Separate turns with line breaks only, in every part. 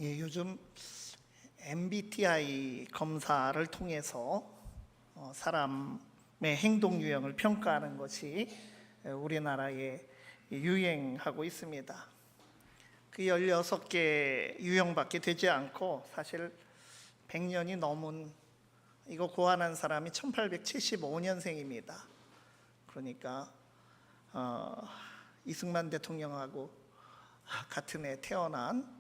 요즘 MBTI 검사를 통해서 사람의 행동 유형을 평가하는 것이 우리나라에 유행하고 있습니다. 그 16개 유형밖에 되지 않고 사실 100년이 넘은 이거 고안한 사람이 1875년생입니다. 그러니까 이승만 대통령하고 같은 해 태어난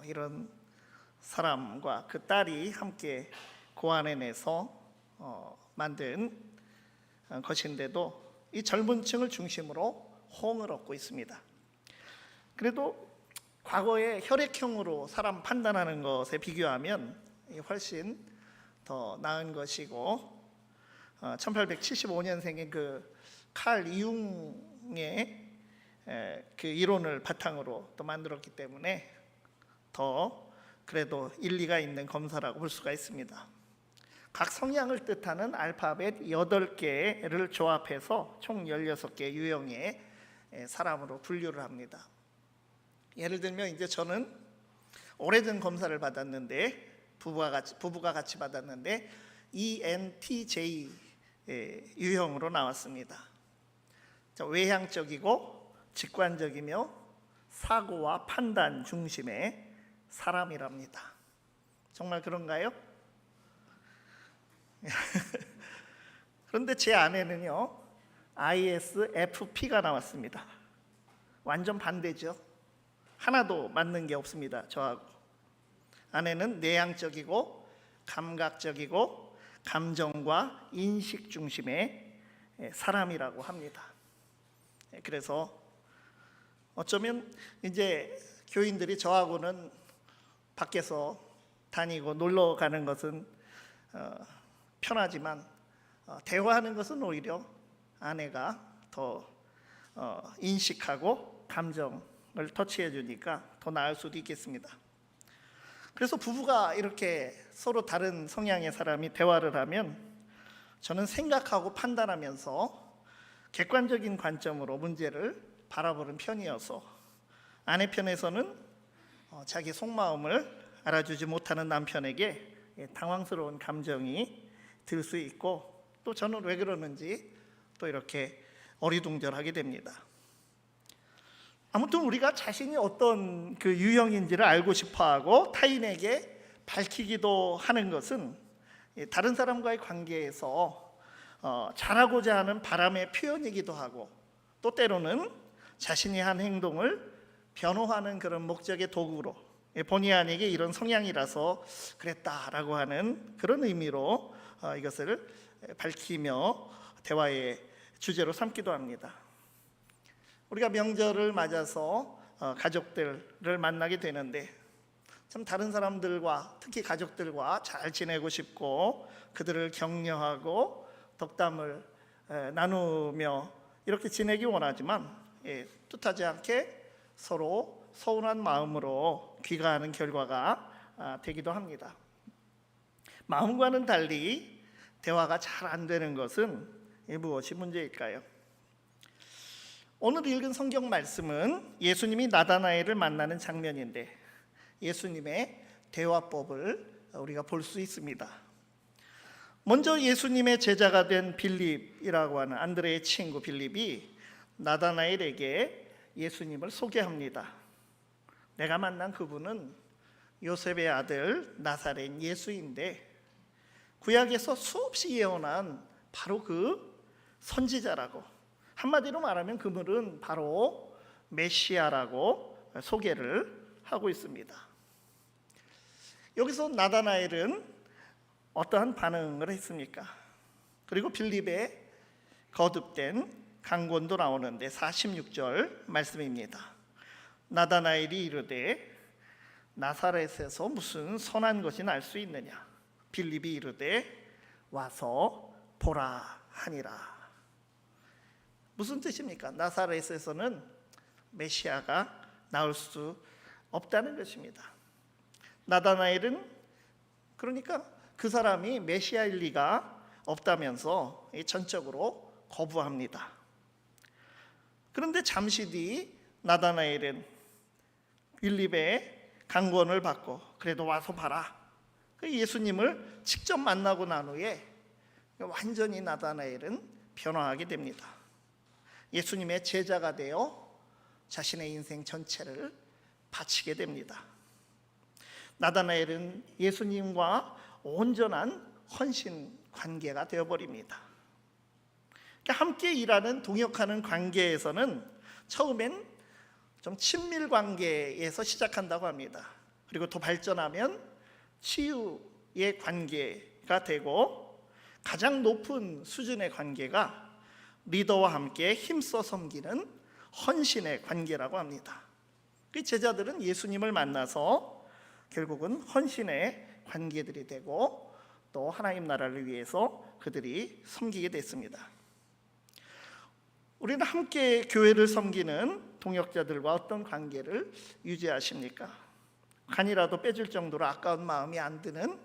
이런 사람과 그 딸이 함께 고안해내서 만든 것인데도 이 젊은 층을 중심으로 호응을 얻고 있습니다. 그래도 과거에 혈액형으로 사람 판단하는 것에 비교하면 훨씬 더 나은 것이고 1875년생의 그 칼 이융의 그 이론을 바탕으로 또 만들었기 때문에 더 그래도 일리가 있는 검사라고 볼 수가 있습니다. 각 성향을 뜻하는 알파벳 8개를 조합해서 총 16개 유형의 사람으로 분류를 합니다. 예를 들면 이제 저는 오래전 검사를 받았는데 부부가 같이 받았는데 ENTJ 유형으로 나왔습니다. 외향적이고 직관적이며 사고와 판단 중심의 사람이랍니다. 정말 그런가요? 그런데 제 아내는요 ISFP가 나왔습니다. 완전 반대죠. 하나도 맞는 게 없습니다. 저하고. 아내는 내향적이고 감각적이고 감정과 인식 중심의 사람이라고 합니다. 그래서 어쩌면 이제 교인들이 저하고는 밖에서 다니고 놀러 가는 것은 편하지만 대화하는 것은 오히려 아내가 더 인식하고 감정을 터치해 주니까 더 나을 수도 있겠습니다. 그래서 부부가 이렇게 서로 다른 성향의 사람이 대화를 하면 저는 생각하고 판단하면서 객관적인 관점으로 문제를 바라보는 편이어서 아내 편에서는 자기 속마음을 알아주지 못하는 남편에게 당황스러운 감정이 들 수 있고 또 저는 왜 그러는지 또 이렇게 어리둥절하게 됩니다. 아무튼 우리가 자신이 어떤 그 유형인지를 알고 싶어하고 타인에게 밝히기도 하는 것은 다른 사람과의 관계에서 잘하고자 하는 바람의 표현이기도 하고 또 때로는 자신이 한 행동을 변호하는 그런 목적의 도구로 본의 아니게 이런 성향이라서 그랬다라고 하는 그런 의미로 이것을 밝히며 대화의 주제로 삼기도 합니다. 우리가 명절을 맞아서 가족들을 만나게 되는데 참 다른 사람들과 특히 가족들과 잘 지내고 싶고 그들을 격려하고 덕담을 나누며 이렇게 지내기 원하지만 뜻하지 않게 서로 서운한 마음으로 귀가하는 결과가 되기도 합니다. 마음과는 달리 대화가 잘 안 되는 것은 무엇이 문제일까요? 오늘 읽은 성경 말씀은 예수님이 나다나엘을 만나는 장면인데 예수님의 대화법을 우리가 볼 수 있습니다. 먼저 예수님의 제자가 된 빌립이라고 하는 안드레의 친구 빌립이 나다나엘에게 예수님을 소개합니다. 내가 만난 그분은 요셉의 아들 나사렛 예수인데 구약에서 수없이 예언한 바로 그 선지자라고, 한마디로 말하면 그분은 바로 메시아라고 소개를 하고 있습니다. 여기서 나다나엘은 어떠한 반응을 했습니까? 그리고 빌립의 거듭된 강권도 나오는데 46절 말씀입니다. 나다나엘이 이르되 나사렛에서 무슨 선한 것이 날 수 있느냐? 빌립이 이르되 와서 보라 하니라. 무슨 뜻입니까? 나사렛에서는 메시아가 나올 수 없다는 것입니다. 나다나엘은 그러니까 그 사람이 메시아일 리가 없다면서 전적으로 거부합니다. 그런데 잠시 뒤 나다나엘은 빌립의 강권을 받고 그래도 와서 봐라. 예수님을 직접 만나고 난 후에 완전히 나다나엘은 변화하게 됩니다. 예수님의 제자가 되어 자신의 인생 전체를 바치게 됩니다. 나다나엘은 예수님과 온전한 헌신 관계가 되어버립니다. 함께 일하는 동역하는 관계에서는 처음엔 좀 친밀 관계에서 시작한다고 합니다. 그리고 더 발전하면 치유의 관계가 되고 가장 높은 수준의 관계가 리더와 함께 힘써 섬기는 헌신의 관계라고 합니다. 그 제자들은 예수님을 만나서 결국은 헌신의 관계들이 되고 또 하나님 나라를 위해서 그들이 섬기게 됐습니다. 우리는 함께 교회를 섬기는 동역자들과 어떤 관계를 유지하십니까? 간이라도 빼줄 정도로 아까운 마음이 안 드는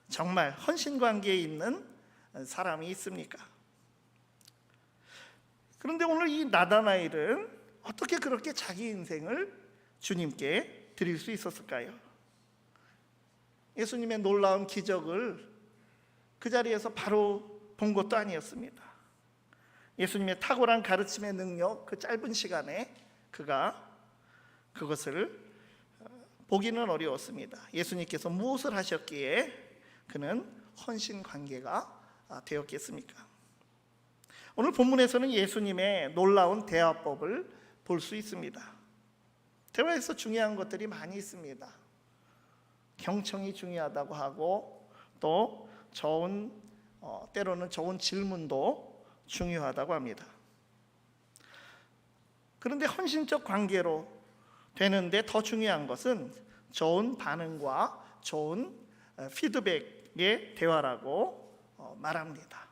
정말 헌신 관계에 있는 사람이 있습니까? 그런데 오늘 이 나다나엘은 어떻게 그렇게 자기 인생을 주님께 드릴 수 있었을까요? 예수님의 놀라운 기적을 그 자리에서 바로 본 것도 아니었습니다. 예수님의 탁월한 가르침의 능력, 그 짧은 시간에 그가 그것을 보기는 어려웠습니다. 예수님께서 무엇을 하셨기에 그는 헌신 관계가 되었겠습니까? 오늘 본문에서는 예수님의 놀라운 대화법을 볼 수 있습니다. 대화에서 중요한 것들이 많이 있습니다. 경청이 중요하다고 하고 또 때로는 좋은 질문도 중요하다고 합니다. 그런데 헌신적 관계로 되는데 더 중요한 것은 좋은 반응과 좋은 피드백의 대화라고 말합니다.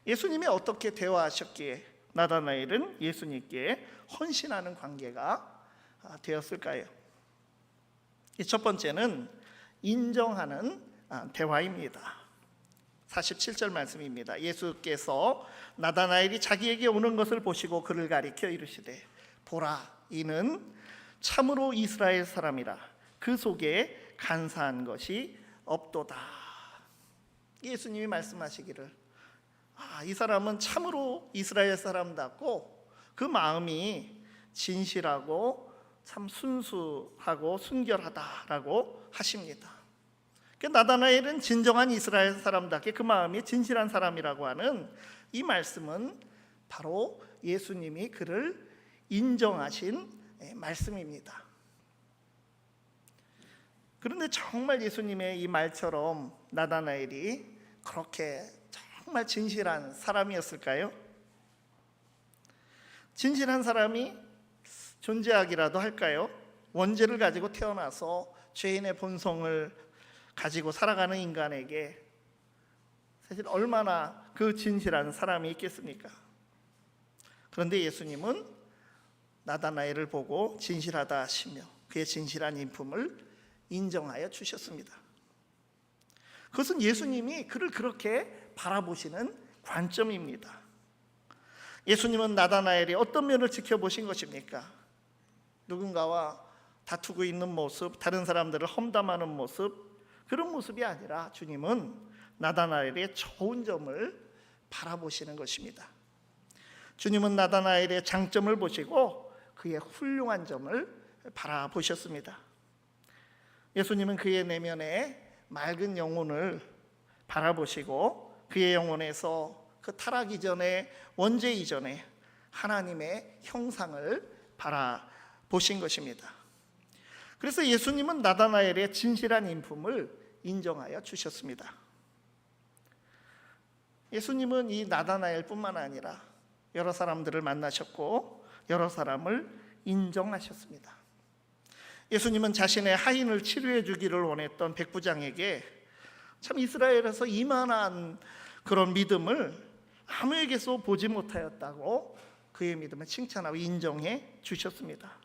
예수님이 어떻게 대화하셨기에 나다나엘은 예수님께 헌신하는 관계가 되었을까요? 첫 번째는 인정하는 대화입니다. 47절 말씀입니다. 예수께서 나다나엘이 자기에게 오는 것을 보시고 그를 가리켜 이르시되 보라, 이는 참으로 이스라엘 사람이라 그 속에 간사한 것이 없도다. 예수님이 말씀하시기를 이 사람은 참으로 이스라엘 사람답고 그 마음이 진실하고 참 순수하고 순결하다라고 하십니다. 나다나엘은 진정한 이스라엘 사람답게 그 마음이 진실한 사람이라고 하는 이 말씀은 바로 예수님이 그를 인정하신 말씀입니다. 그런데 정말 예수님의 이 말처럼 나다나엘이 그렇게 정말 진실한 사람이었을까요? 진실한 사람이 존재하기라도 할까요? 원죄를 가지고 태어나서 죄인의 본성을 가지고 살아가는 인간에게 사실 얼마나 그 진실한 사람이 있겠습니까? 그런데 예수님은 나다나엘을 보고 진실하다 하시며 그의 진실한 인품을 인정하여 주셨습니다. 그것은 예수님이 그를 그렇게 바라보시는 관점입니다. 예수님은 나다나엘이 어떤 면을 지켜보신 것입니까? 누군가와 다투고 있는 모습, 다른 사람들을 험담하는 모습, 그런 모습이 아니라 주님은 나다나엘의 좋은 점을 바라보시는 것입니다. 주님은 나다나엘의 장점을 보시고 그의 훌륭한 점을 바라보셨습니다. 예수님은 그의 내면에 맑은 영혼을 바라보시고 그의 영혼에서 그 타락 이전에 원죄 이전에 하나님의 형상을 바라보신 것입니다. 그래서 예수님은 나다나엘의 진실한 인품을 인정하여 주셨습니다. 예수님은 이 나다나엘뿐만 아니라 여러 사람들을 만나셨고 여러 사람을 인정하셨습니다. 예수님은 자신의 하인을 치료해 주기를 원했던 백부장에게 참 이스라엘에서 이만한 그런 믿음을 아무에게서 보지 못하였다고 그의 믿음을 칭찬하고 인정해 주셨습니다.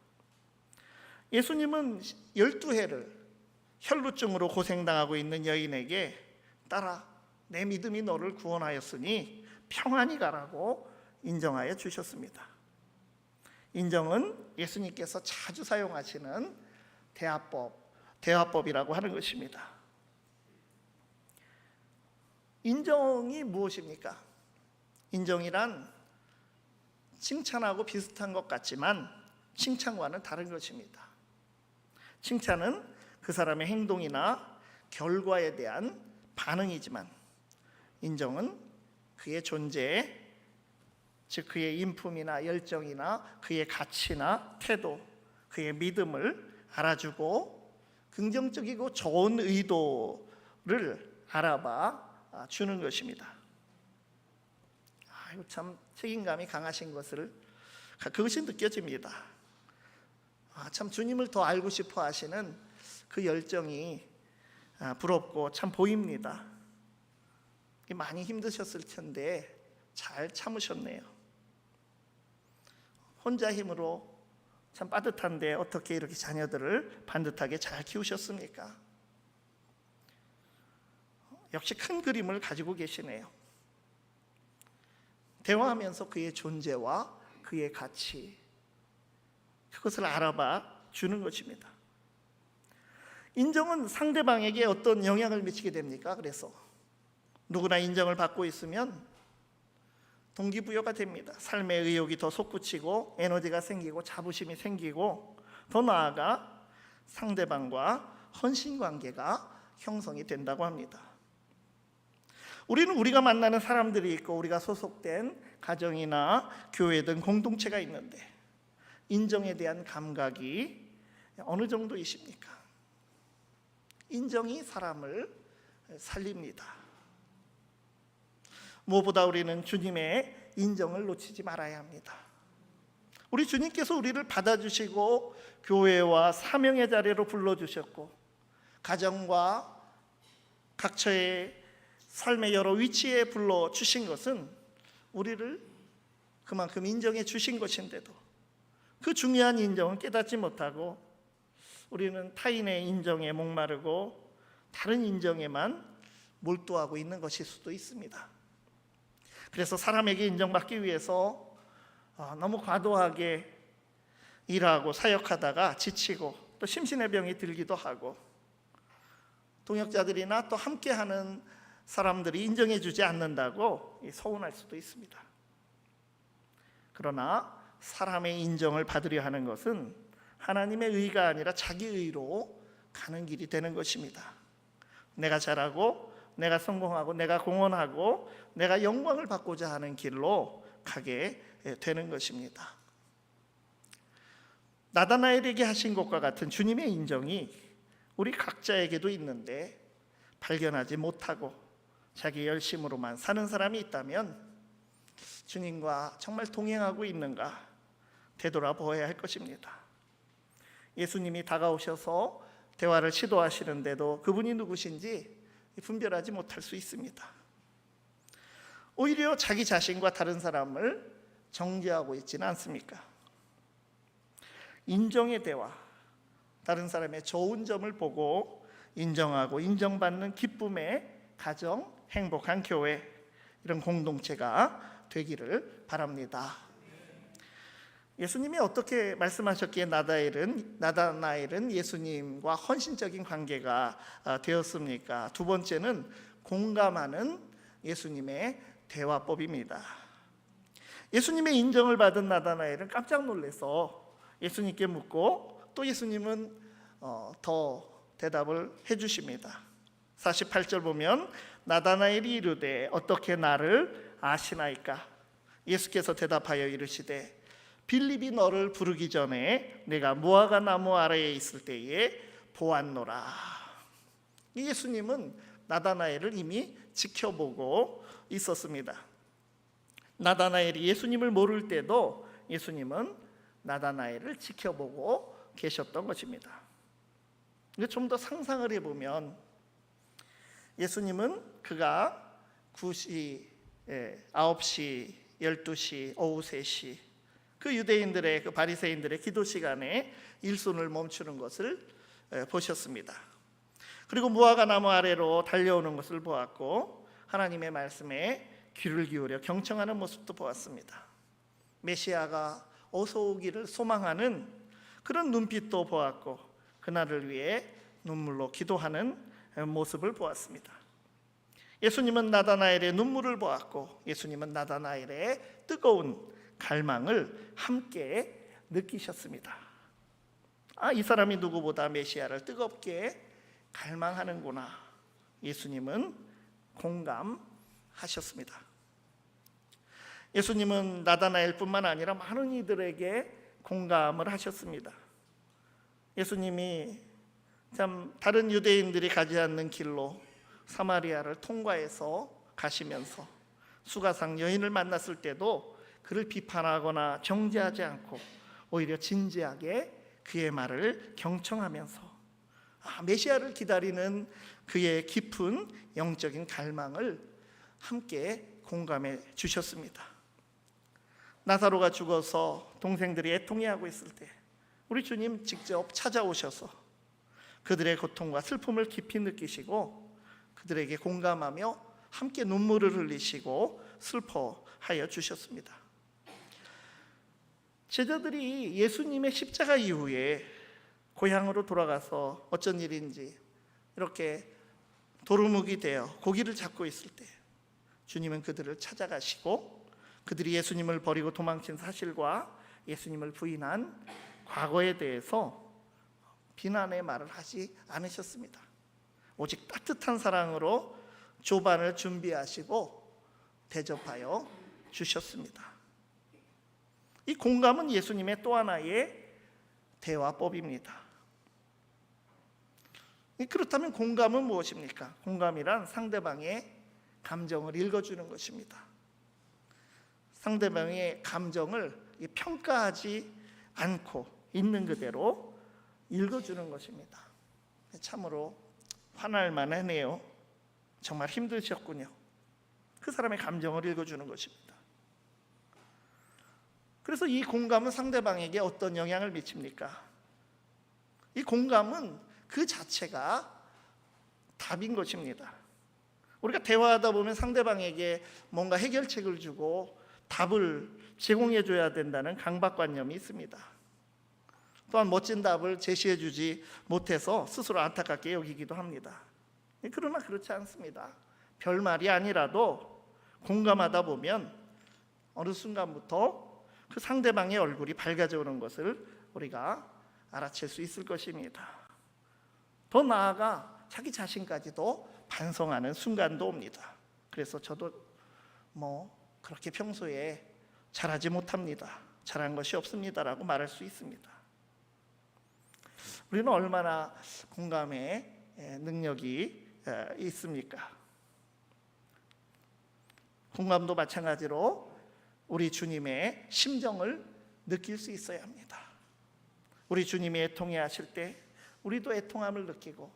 예수님은 12해를 혈루증으로 고생당하고 있는 여인에게 딸아, 내 믿음이 너를 구원하였으니 평안히 가라고 인정하여 주셨습니다. 인정은 예수님께서 자주 사용하시는 대화법이라고 하는 것입니다. 인정이 무엇입니까? 인정이란 칭찬하고 비슷한 것 같지만 칭찬과는 다른 것입니다. 칭찬은 그 사람의 행동이나 결과에 대한 반응이지만 인정은 그의 존재, 즉 그의 인품이나 열정이나 그의 가치나 태도, 그의 믿음을 알아주고 긍정적이고 좋은 의도를 알아봐 주는 것입니다. 참 책임감이 강하신 그것이 느껴집니다. 참 주님을 더 알고 싶어 하시는 그 열정이 부럽고 참 보입니다. 많이 힘드셨을 텐데 잘 참으셨네요. 혼자 힘으로 참 빠듯한데 어떻게 이렇게 자녀들을 반듯하게 잘 키우셨습니까? 역시 큰 그림을 가지고 계시네요. 대화하면서 그의 존재와 그의 가치, 그것을 알아봐 주는 것입니다. 인정은 상대방에게 어떤 영향을 미치게 됩니까? 그래서 누구나 인정을 받고 있으면 동기부여가 됩니다. 삶의 의욕이 더 솟구치고 에너지가 생기고 자부심이 생기고 더 나아가 상대방과 헌신관계가 형성이 된다고 합니다. 우리는 우리가 만나는 사람들이 있고 우리가 소속된 가정이나 교회 등 공동체가 있는데 인정에 대한 감각이 어느 정도이십니까? 인정이 사람을 살립니다. 무엇보다 우리는 주님의 인정을 놓치지 말아야 합니다. 우리 주님께서 우리를 받아주시고 교회와 사명의 자리로 불러주셨고 가정과 각처의 삶의 여러 위치에 불러주신 것은 우리를 그만큼 인정해 주신 것인데도 그 중요한 인정을 깨닫지 못하고 우리는 타인의 인정에 목마르고 다른 인정에만 몰두하고 있는 것일 수도 있습니다. 그래서 사람에게 인정받기 위해서 너무 과도하게 일하고 사역하다가 지치고 또 심신의 병이 들기도 하고 동역자들이나 또 함께하는 사람들이 인정해 주지 않는다고 서운할 수도 있습니다. 그러나 사람의 인정을 받으려 하는 것은 하나님의 의가 아니라 자기 의로 가는 길이 되는 것입니다. 내가 잘하고 내가 성공하고 내가 공헌하고 내가 영광을 받고자 하는 길로 가게 되는 것입니다. 나다나엘에게 하신 것과 같은 주님의 인정이 우리 각자에게도 있는데 발견하지 못하고 자기 열심으로만 사는 사람이 있다면 주님과 정말 동행하고 있는가 되돌아보아야 할 것입니다. 예수님이 다가오셔서 대화를 시도하시는데도 그분이 누구신지 분별하지 못할 수 있습니다. 오히려 자기 자신과 다른 사람을 정죄하고 있지는 않습니까? 인정의 대화, 다른 사람의 좋은 점을 보고 인정하고 인정받는 기쁨의 가정, 행복한 교회, 이런 공동체가 되기를 바랍니다. 예수님이 어떻게 말씀하셨기에 나다나엘은 예수님과 헌신적인 관계가 되었습니까? 두 번째는 공감하는 예수님의 대화법입니다. 예수님의 인정을 받은 나다나엘은 깜짝 놀라서 예수님께 묻고 또 예수님은 더 대답을 해주십니다. 48절 보면 나다나엘이 이르되 어떻게 나를 아시나이까? 예수께서 대답하여 이르시되 빌립이 너를 부르기 전에 내가 무화과 나무 아래에 있을 때에 보았노라. 예수님은 나다나엘을 이미 지켜보고 있었습니다. 나다나엘이 예수님을 모를 때도 예수님은 나다나엘을 지켜보고 계셨던 것입니다. 좀 더 상상을 해보면 예수님은 그가 9시, 9시, 12시, 오후 3시 그 유대인들의 그 바리새인들의 기도 시간에 일손을 멈추는 것을 보셨습니다. 그리고 무화과 나무 아래로 달려오는 것을 보았고 하나님의 말씀에 귀를 기울여 경청하는 모습도 보았습니다. 메시아가 어서 오기를 소망하는 그런 눈빛도 보았고 그날을 위해 눈물로 기도하는 모습을 보았습니다. 예수님은 나다나엘의 눈물을 보았고 예수님은 나다나엘의 뜨거운 갈망을 함께 느끼셨습니다. 이 사람이 누구보다 메시아를 뜨겁게 갈망하는구나. 예수님은 공감하셨습니다. 예수님은 나다나엘뿐만 아니라 많은 이들에게 공감을 하셨습니다. 예수님이 참 다른 유대인들이 가지 않는 길로 사마리아를 통과해서 가시면서 수가상 여인을 만났을 때도 그를 비판하거나 정죄하지 않고 오히려 진지하게 그의 말을 경청하면서 메시아를 기다리는 그의 깊은 영적인 갈망을 함께 공감해 주셨습니다. 나사로가 죽어서 동생들이 애통해하고 있을 때 우리 주님 직접 찾아오셔서 그들의 고통과 슬픔을 깊이 느끼시고 그들에게 공감하며 함께 눈물을 흘리시고 슬퍼하여 주셨습니다. 제자들이 예수님의 십자가 이후에 고향으로 돌아가서 어쩐 일인지 이렇게 도루묵이 되어 고기를 잡고 있을 때 주님은 그들을 찾아가시고 그들이 예수님을 버리고 도망친 사실과 예수님을 부인한 과거에 대해서 비난의 말을 하지 않으셨습니다. 오직 따뜻한 사랑으로 조반을 준비하시고 대접하여 주셨습니다. 이 공감은 예수님의 또 하나의 대화법입니다. 그렇다면 공감은 무엇입니까? 공감이란 상대방의 감정을 읽어주는 것입니다. 상대방의 감정을 평가하지 않고 있는 그대로 읽어주는 것입니다. 참으로 화날 만하네요. 정말 힘드셨군요. 그 사람의 감정을 읽어주는 것입니다. 그래서 이 공감은 상대방에게 어떤 영향을 미칩니까? 이 공감은 그 자체가 답인 것입니다. 우리가 대화하다 보면 상대방에게 뭔가 해결책을 주고 답을 제공해 줘야 된다는 강박관념이 있습니다. 또한 멋진 답을 제시해 주지 못해서 스스로 안타깝게 여기기도 합니다. 그러나 그렇지 않습니다. 별말이 아니라도 공감하다 보면 어느 순간부터 그 상대방의 얼굴이 밝아져 오는 것을 우리가 알아챌 수 있을 것입니다. 더 나아가 자기 자신까지도 반성하는 순간도 옵니다. 그래서 저도 그렇게 평소에 잘하지 못합니다. 잘한 것이 없습니다라고 말할 수 있습니다. 우리는 얼마나 공감의 능력이 있습니까? 공감도 마찬가지로 우리 주님의 심정을 느낄 수 있어야 합니다. 우리 주님이 애통해 하실 때 우리도 애통함을 느끼고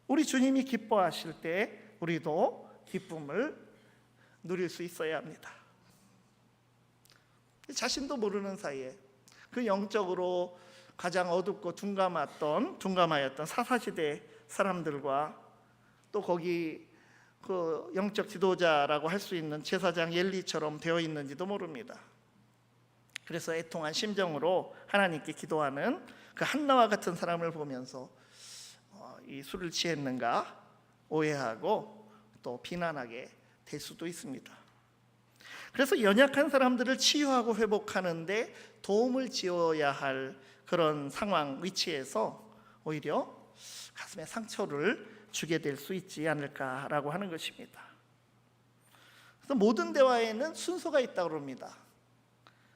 우리 주님이 기뻐하실 때 우리도 기쁨을 누릴 수 있어야 합니다. 자신도 모르는 사이에 그 영적으로 가장 어둡고 둔감하였던 사사시대 사람들과 또 거기 그 영적 지도자라고 할 수 있는 제사장 엘리처럼 되어 있는지도 모릅니다. 그래서 애통한 심정으로 하나님께 기도하는 그 한나와 같은 사람을 보면서 이 술을 취했는가 오해하고 또 비난하게 될 수도 있습니다. 그래서 연약한 사람들을 치유하고 회복하는데 도움을 지어야 할 그런 상황 위치에서 오히려 가슴에 상처를 주게 될 수 있지 않을까라고 하는 것입니다. 그래서 모든 대화에는 순서가 있다고 합니다.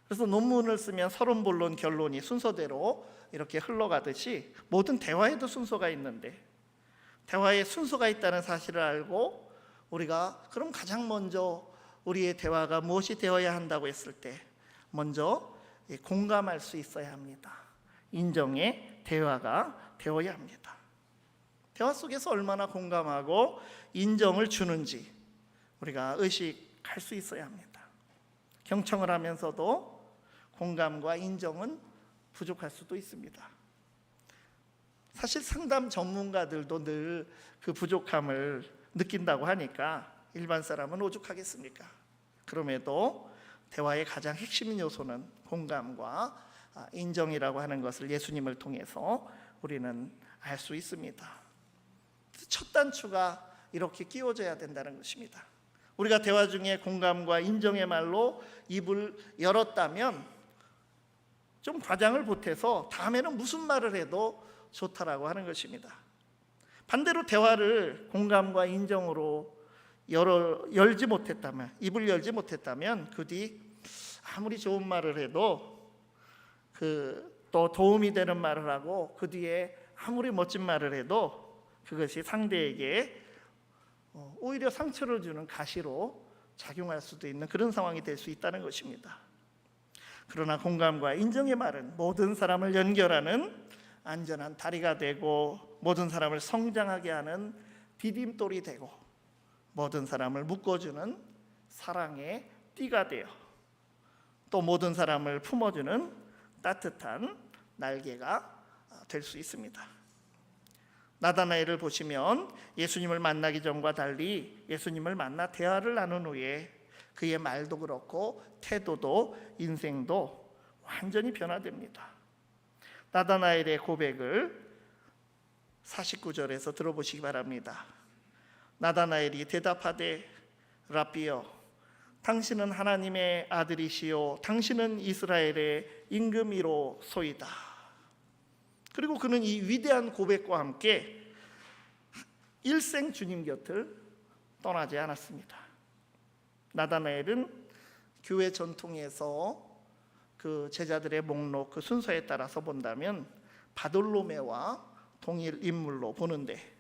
그래서 논문을 쓰면 서론, 본론, 결론이 순서대로 이렇게 흘러가듯이 모든 대화에도 순서가 있는데 대화에 순서가 있다는 사실을 알고 우리가 그럼 가장 먼저 우리의 대화가 무엇이 되어야 한다고 했을 때 먼저 공감할 수 있어야 합니다. 인정의 대화가 되어야 합니다. 대화 속에서 얼마나 공감하고 인정을 주는지 우리가 의식할 수 있어야 합니다. 경청을 하면서도 공감과 인정은 부족할 수도 있습니다. 사실 상담 전문가들도 늘 그 부족함을 느낀다고 하니까 일반 사람은 오죽하겠습니까? 그럼에도 대화의 가장 핵심 요소는 공감과 인정이라고 하는 것을 예수님을 통해서 우리는 알 수 있습니다. 첫 단추가 이렇게 끼워져야 된다는 것입니다. 우리가 대화 중에 공감과 인정의 말로 입을 열었다면 좀 과장을 보태서 다음에는 무슨 말을 해도 좋다라고 하는 것입니다. 반대로 대화를 공감과 인정으로 열지 못했다면, 입을 열지 못했다면 그 뒤 아무리 좋은 말을 해도 또 도움이 되는 말을 하고 그 뒤에 아무리 멋진 말을 해도 그것이 상대에게 오히려 상처를 주는 가시로 작용할 수도 있는 그런 상황이 될 수 있다는 것입니다. 그러나 공감과 인정의 말은 모든 사람을 연결하는 안전한 다리가 되고, 모든 사람을 성장하게 하는 디딤돌이 되고, 모든 사람을 묶어주는 사랑의 띠가 되어, 또 모든 사람을 품어주는 따뜻한 날개가 될 수 있습니다. 나다나엘을 보시면 예수님을 만나기 전과 달리 예수님을 만나 대화를 나눈 후에 그의 말도 그렇고 태도도 인생도 완전히 변화됩니다. 나다나엘의 고백을 49절에서 들어보시기 바랍니다. 나다나엘이 대답하되 라비여, 당신은 하나님의 아들이시요 당신은 이스라엘의 임금이로소이다. 그리고 그는 이 위대한 고백과 함께 일생 주님 곁을 떠나지 않았습니다. 나다나엘은 교회 전통에서 그 제자들의 목록, 그 순서에 따라서 본다면 바돌로메와 동일 인물로 보는데,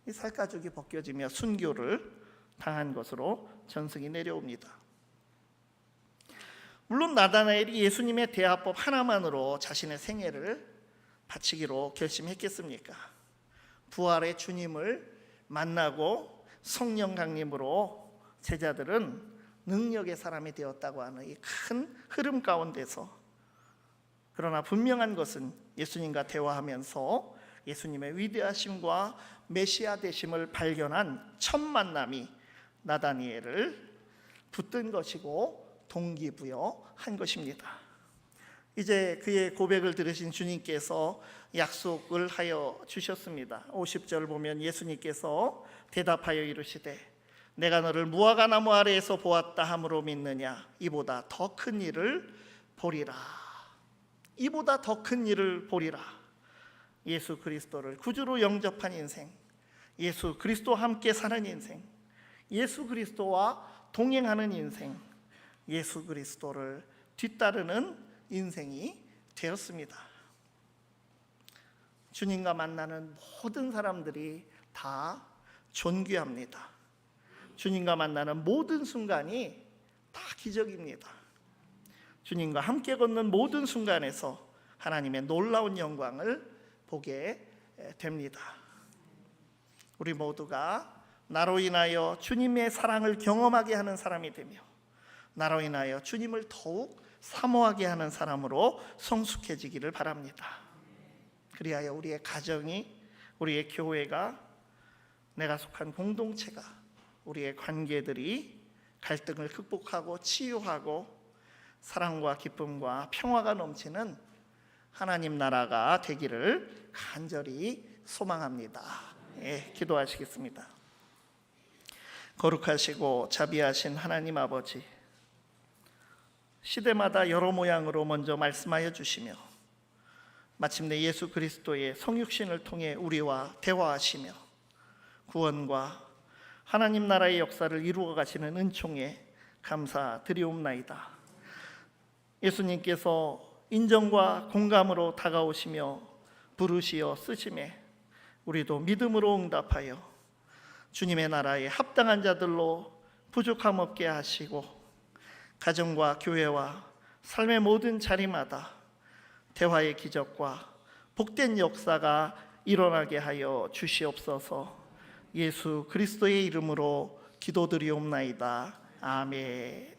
이 살가죽이 벗겨지며 순교를 당한 것으로 전승이 내려옵니다. 물론 나다나엘이 예수님의 대화법 하나만으로 자신의 생애를 바치기로 결심했겠습니까? 부활의 주님을 만나고 성령 강림으로 제자들은 능력의 사람이 되었다고 하는 이 큰 흐름 가운데서, 그러나 분명한 것은 예수님과 대화하면서 예수님의 위대하심과 메시아 되심을 발견한 첫 만남이 나다니엘을 붙든 것이고 동기부여한 것입니다. 이제 그의 고백을 들으신 주님께서 약속을 하여 주셨습니다. 50절 보면 예수님께서 대답하여 이르시되 내가 너를 무화과 나무 아래에서 보았다 함으로 믿느냐? 이보다 더 큰 일을 보리라. 이보다 더 큰 일을 보리라. 예수 그리스도를 구주로 영접한 인생, 예수 그리스도와 함께 사는 인생, 예수 그리스도와 동행하는 인생, 예수 그리스도를 뒤따르는 인생이 되었습니다. 주님과 만나는 모든 사람들이 다 존귀합니다. 주님과 만나는 모든 순간이 다 기적입니다. 주님과 함께 걷는 모든 순간에서 하나님의 놀라운 영광을 보게 됩니다. 우리 모두가 나로 인하여 주님의 사랑을 경험하게 하는 사람이 되며, 나로 인하여 주님을 더욱 사모하게 하는 사람으로 성숙해지기를 바랍니다. 그리하여 우리의 가정이, 우리의 교회가, 내가 속한 공동체가, 우리의 관계들이 갈등을 극복하고 치유하고 사랑과 기쁨과 평화가 넘치는 하나님 나라가 되기를 간절히 소망합니다. 기도하시겠습니다. 거룩하시고 자비하신 하나님 아버지, 시대마다 여러 모양으로 먼저 말씀하여 주시며 마침내 예수 그리스도의 성육신을 통해 우리와 대화하시며 구원과 하나님 나라의 역사를 이루어 가시는 은총에 감사드리옵나이다. 예수님께서 인정과 공감으로 다가오시며 부르시어 쓰심에 우리도 믿음으로 응답하여 주님의 나라에 합당한 자들로 부족함 없게 하시고 가정과 교회와 삶의 모든 자리마다 대화의 기적과 복된 역사가 일어나게 하여 주시옵소서. 예수 그리스도의 이름으로 기도드리옵나이다. 아멘.